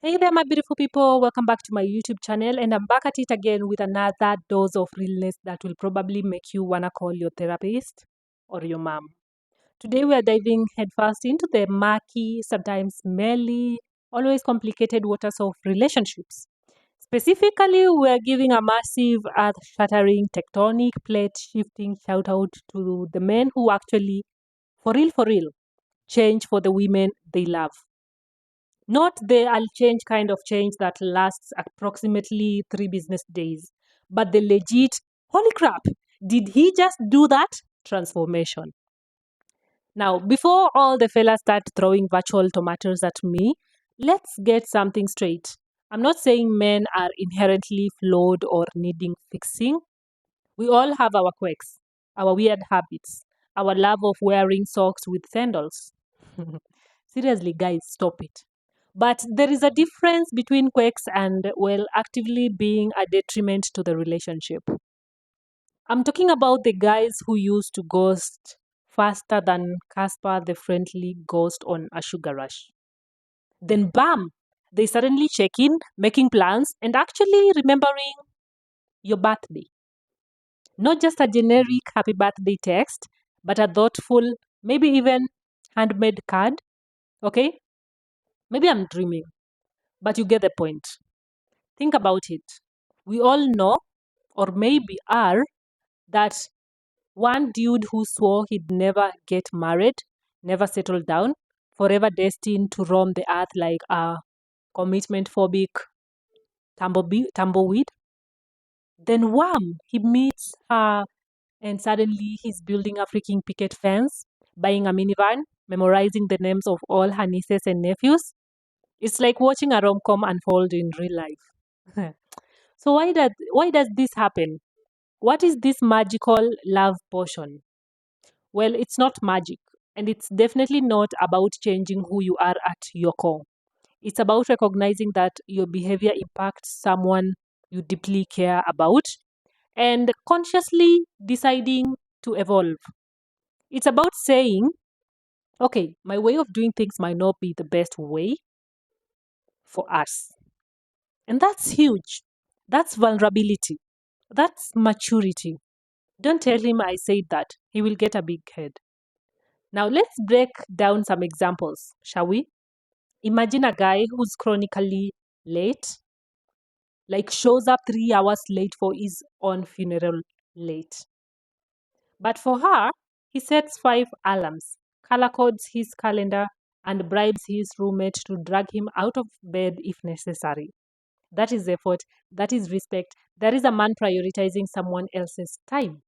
Hey there, my beautiful people. Welcome back to my YouTube channel. And I'm back at it again with another dose of realness that will probably make you want to call your therapist or your mom. Today, we are diving headfirst into the murky, sometimes smelly, always complicated waters of relationships. Specifically, we are giving a massive, earth shattering, tectonic plate shifting shout out to the men who actually, for real, change for the women they love. Not the I'll change kind of change that lasts approximately 3 business days, but the legit, holy crap, did he just do that? Transformation. Now, before all the fellas start throwing virtual tomatoes at me, let's get something straight. I'm not saying men are inherently flawed or needing fixing. We all have our quirks, our weird habits, our love of wearing socks with sandals. Seriously, guys, stop it. But there is a difference between quirks and, well, actively being a detriment to the relationship. I'm talking about the guys who used to ghost faster than Casper the Friendly Ghost on a sugar rush. Then, bam, they suddenly check in, making plans, and actually remembering your birthday. Not just a generic happy birthday text, but a thoughtful, maybe even handmade card. Okay? Maybe I'm dreaming, but you get the point. Think about it. We all know, or maybe are, that one dude who swore he'd never get married, never settle down, forever destined to roam the earth like a commitment phobic tumbleweed. Then wham, he meets her and suddenly he's building a freaking picket fence, buying a minivan, memorizing the names of all her nieces and nephews. It's like watching a rom-com unfold in real life. So why does this happen? What is this magical love potion? Well, it's not magic, and it's definitely not about changing who you are at your core. It's about recognizing that your behavior impacts someone you deeply care about and consciously deciding to evolve. It's about saying, okay, my way of doing things might not be the best way for us. And that's huge. That's vulnerability. That's maturity. Don't tell him I said that. He will get a big head. Now let's break down some examples, shall we? Imagine a guy who's chronically late, like shows up 3 hours late for his own funeral late. But for her, he sets 5 alarms, color codes his calendar, and bribes his roommate to drag him out of bed if necessary. That is effort, that is respect, that is a man prioritizing someone else's time.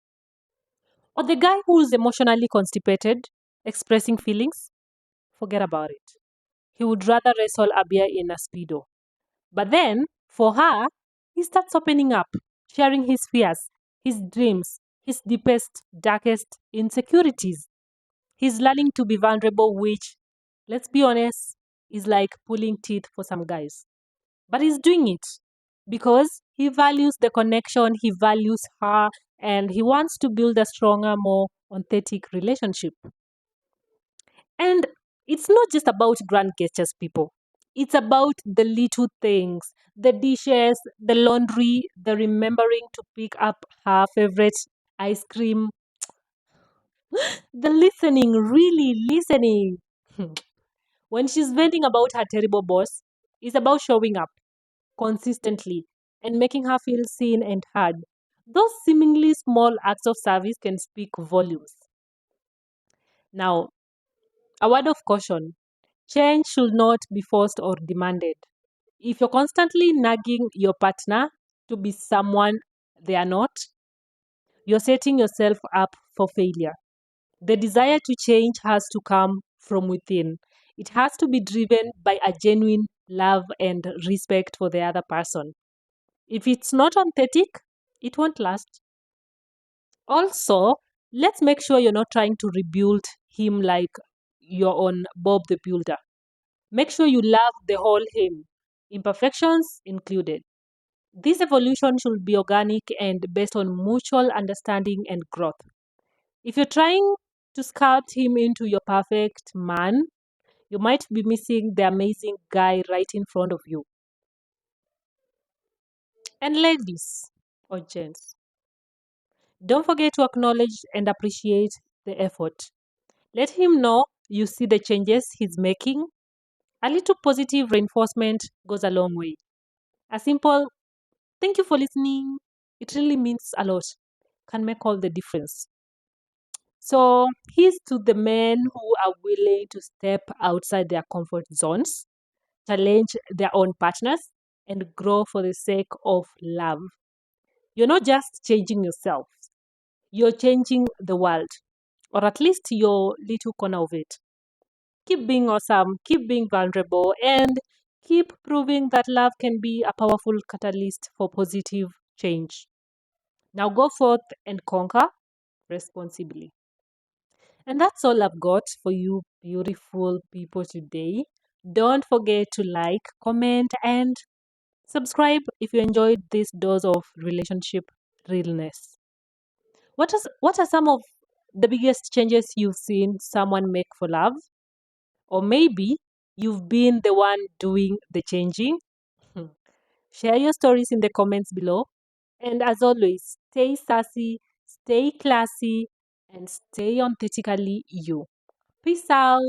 Or the guy who's emotionally constipated, expressing feelings, forget about it. He would rather wrestle a bear in a speedo. But then, for her, he starts opening up, sharing his fears, his dreams, his deepest, darkest insecurities. He's learning to be vulnerable, which, let's be honest, is like pulling teeth for some guys. But he's doing it because he values the connection, he values her, and he wants to build a stronger, more authentic relationship. And it's not just about grand gestures, people. It's about the little things, the dishes, the laundry, the remembering to pick up her favorite ice cream, the listening, really listening. When she's venting about her terrible boss, it's about showing up consistently and making her feel seen and heard. Those seemingly small acts of service can speak volumes. Now, a word of caution: change should not be forced or demanded. If you're constantly nagging your partner to be someone they are not, you're setting yourself up for failure. The desire to change has to come from within. It has to be driven by a genuine love and respect for the other person. If it's not authentic, it won't last. Also, let's make sure you're not trying to rebuild him like you're on Bob the Builder. Make sure you love the whole him, imperfections included. This evolution should be organic and based on mutual understanding and growth. If you're trying to sculpt him into your perfect man, You might be missing the amazing guy right in front of you. And ladies or gents, don't forget to acknowledge and appreciate the effort. Let him know you see the changes he's making. A little positive reinforcement goes a long way. A simple thank you for listening, it really means a lot, can make all the difference. So, here's to the men who are willing to step outside their comfort zones, challenge their own partners, and grow for the sake of love. You're not just changing yourself, you're changing the world, or at least your little corner of it. Keep being awesome, keep being vulnerable, and keep proving that love can be a powerful catalyst for positive change. Now go forth and conquer responsibly. And that's all I've got for you, beautiful people, today. Don't forget to like, comment, and subscribe if you enjoyed this dose of relationship realness. What are some of the biggest changes you've seen someone make for love? Or maybe you've been the one doing the changing? Hmm. Share your stories in the comments below. And as always, stay sassy, stay classy, and stay authentically you. Peace out.